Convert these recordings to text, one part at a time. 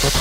What's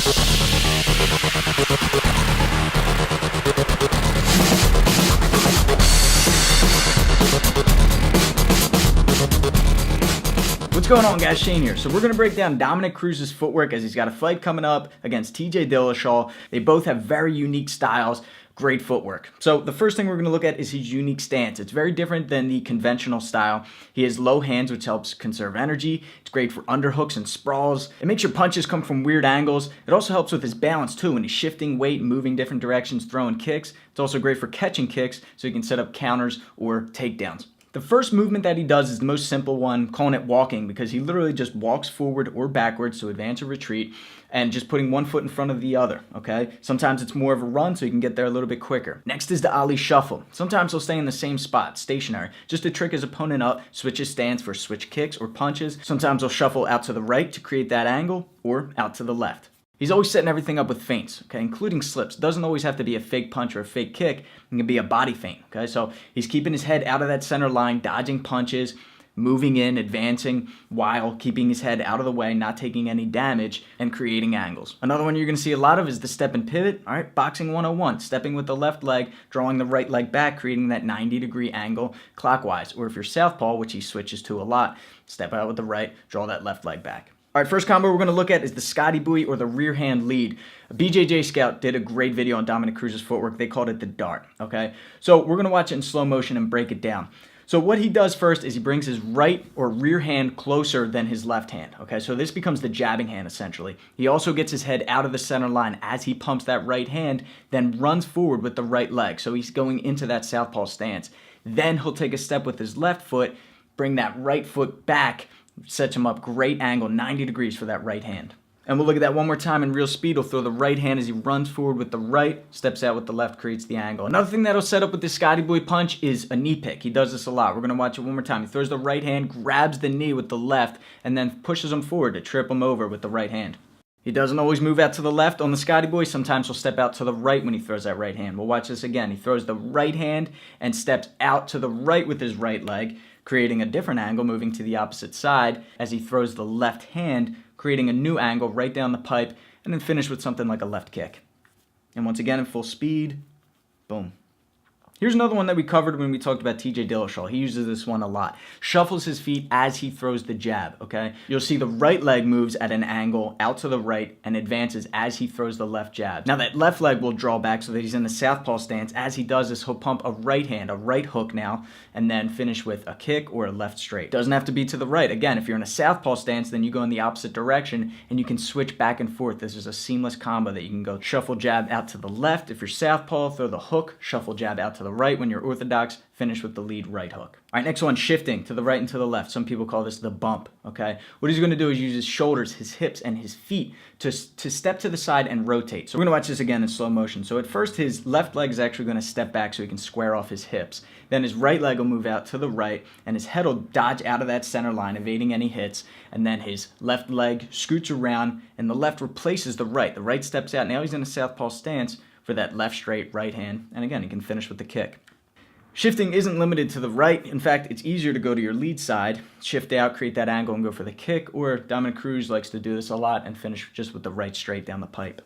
going on, guys? Shane here. So we're going to break down Dominick Cruz's footwork as he's got a fight coming up against TJ Dillashaw. They both have very unique styles, great footwork. So the first thing we're going to look at is his unique stance. It's very different than the conventional style. He has low hands, which helps conserve energy. It's great for underhooks and sprawls. It makes your punches come from weird angles. It also helps with his balance too when he's shifting weight, moving different directions, throwing kicks. It's also great for catching kicks so you can set up counters or takedowns. The first movement that he does is the most simple one, calling it walking, because he literally just walks forward or backwards, so advance or retreat, and just putting one foot in front of the other, okay? Sometimes it's more of a run, so you can get there a little bit quicker. Next is the Ali shuffle. Sometimes he'll stay in the same spot, stationary, just to trick his opponent up, switch his stance for switch kicks or punches. Sometimes he'll shuffle out to the right to create that angle, or out to the left. He's always setting everything up with feints, okay, including slips. Doesn't always have to be a fake punch or a fake kick. It can be a body feint, okay? So he's keeping his head out of that center line, dodging punches, moving in, advancing, while keeping his head out of the way, not taking any damage, and creating angles. Another one you're going to see a lot of is the step and pivot. All right, boxing 101, stepping with the left leg, drawing the right leg back, creating that 90-degree angle clockwise. Or if you're southpaw, which he switches to a lot, step out with the right, draw that left leg back. All right, first combo we're going to look at is the Scotty Buoy or the rear hand lead. BJJ Scout did a great video on Dominick Cruz's footwork. They called it the dart, okay? So we're going to watch it in slow motion and break it down. So what he does first is he brings his right or rear hand closer than his left hand, okay? So this becomes the jabbing hand, essentially. He also gets his head out of the center line as he pumps that right hand, then runs forward with the right leg. So he's going into that southpaw stance. Then he'll take a step with his left foot, bring that right foot back, sets him up, great angle, 90 degrees for that right hand. And we'll look at that one more time in real speed. He'll throw the right hand as he runs forward with the right, steps out with the left, creates the angle. Another thing that'll set up with this Scotty Buoy punch is a knee pick. He does this a lot. We're going to watch it one more time. He throws the right hand, grabs the knee with the left, and then pushes him forward to trip him over with the right hand. He doesn't always move out to the left on the Scotty Buoy. Sometimes he'll step out to the right when he throws that right hand. We'll watch this again. He throws the right hand and steps out to the right with his right leg, creating a different angle, moving to the opposite side as he throws the left hand, creating a new angle right down the pipe, and then finish with something like a left kick. And once again, in full speed, boom. Here's another one that we covered when we talked about TJ Dillashaw. He uses this one a lot. Shuffles his feet as he throws the jab, okay? You'll see the right leg moves at an angle out to the right and advances as he throws the left jab. Now that left leg will draw back so that he's in the southpaw stance. As he does this, he'll pump a right hand, a right hook now, and then finish with a kick or a left straight. Doesn't have to be to the right. Again, if you're in a southpaw stance, then you go in the opposite direction and you can switch back and forth. This is a seamless combo that you can go shuffle jab out to the left. If you're southpaw, throw the hook, shuffle jab out to the right. When you're orthodox, finish with the lead right hook. All right, next one, shifting to the right and to the left. Some people call this the bump, okay? What he's going to do is use his shoulders, his hips, and his feet to step to the side and rotate. So we're going to watch this again in slow motion. So at first, his left leg is actually going to step back so he can square off his hips. Then his right leg will move out to the right, and his head will dodge out of that center line, evading any hits. And then his left leg scoots around, and the left replaces the right. The right steps out. Now he's in a southpaw stance for that left straight right hand. And again, he can finish with the kick. Shifting isn't limited to the right. In fact, it's easier to go to your lead side, shift out, create that angle, and go for the kick. Or Dominick Cruz likes to do this a lot and finish just with the right straight down the pipe.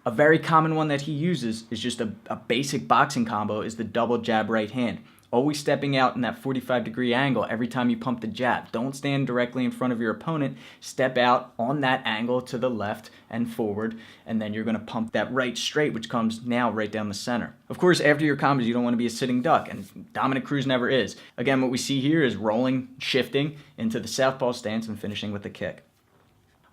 A very common one that he uses is just a basic boxing combo is the double jab right hand. Always stepping out in that 45-degree angle every time you pump the jab. Don't stand directly in front of your opponent. Step out on that angle to the left and forward, and then you're going to pump that right straight, which comes now right down the center. Of course, after your combos, you don't want to be a sitting duck, and Dominick Cruz never is. Again, what we see here is rolling, shifting into the southpaw stance and finishing with a kick.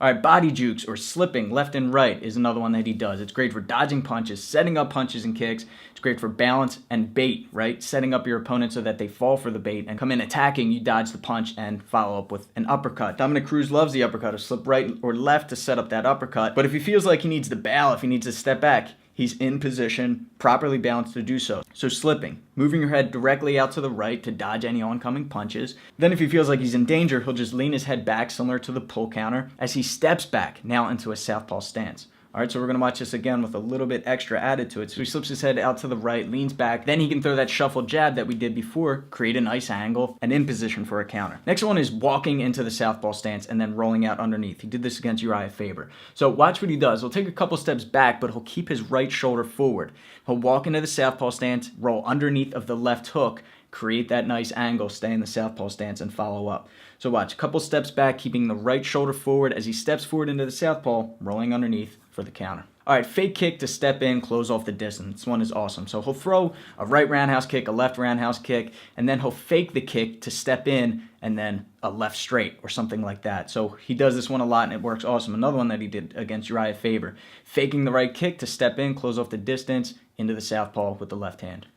All right, body jukes or slipping left and right is another one that he does. It's great for dodging punches, setting up punches and kicks. It's great for balance and bait, right? Setting up your opponent so that they fall for the bait and come in attacking, you dodge the punch and follow up with an uppercut. Dominick Cruz loves the uppercut, or slip right or left to set up that uppercut. But if he feels like he needs to bail, if he needs to step back, he's in position, properly balanced to do so. So slipping, moving your head directly out to the right to dodge any oncoming punches. Then if he feels like he's in danger, he'll just lean his head back, similar to the pull counter, as he steps back, now into a southpaw stance. All right, so we're gonna watch this again with a little bit extra added to it. So he slips his head out to the right, leans back, then he can throw that shuffle jab that we did before, create a nice angle, and in position for a counter. Next one is walking into the southpaw stance and then rolling out underneath. He did this against Uriah Faber. So watch what he does. He'll take a couple steps back, but he'll keep his right shoulder forward. He'll walk into the southpaw stance, roll underneath of the left hook, create that nice angle, stay in the southpaw stance, and follow up. So watch, a couple steps back, keeping the right shoulder forward as he steps forward into the southpaw, rolling underneath for the counter. All right, fake kick to step in, close off the distance. This one is awesome. So he'll throw a right roundhouse kick, a left roundhouse kick, and then he'll fake the kick to step in and then a left straight or something like that. So he does this one a lot and it works awesome. Another one that he did against Uriah Faber, faking the right kick to step in, close off the distance into the southpaw with the left hand.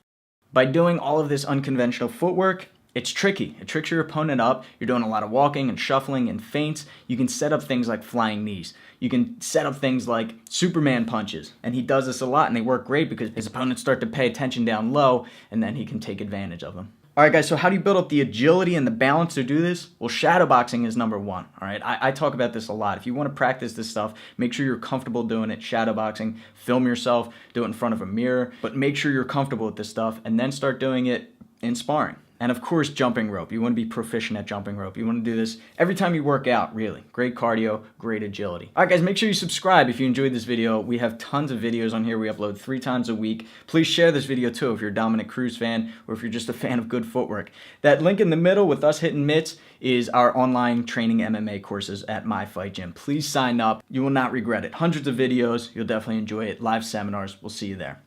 By doing all of this unconventional footwork, it's tricky. It tricks your opponent up. You're doing a lot of walking and shuffling and feints. You can set up things like flying knees. You can set up things like Superman punches. And he does this a lot and they work great because his opponents start to pay attention down low and then he can take advantage of them. All right, guys, so how do you build up the agility and the balance to do this? Well, shadowboxing is number one, all right? I talk about this a lot. If you want to practice this stuff, make sure you're comfortable doing it, shadowboxing, film yourself, do it in front of a mirror, but make sure you're comfortable with this stuff and then start doing it in sparring. And of course, jumping rope. You want to be proficient at jumping rope. You want to do this every time you work out, really. Great cardio, great agility. All right, guys, make sure you subscribe if you enjoyed this video. We have tons of videos on here. We upload 3 times a week. Please share this video too if you're a Dominick Cruz fan or if you're just a fan of good footwork. That link in the middle with us hitting mitts is our online training MMA courses at My Fight Gym. Please sign up. You will not regret it. Hundreds of videos. You'll definitely enjoy it. Live seminars. We'll see you there.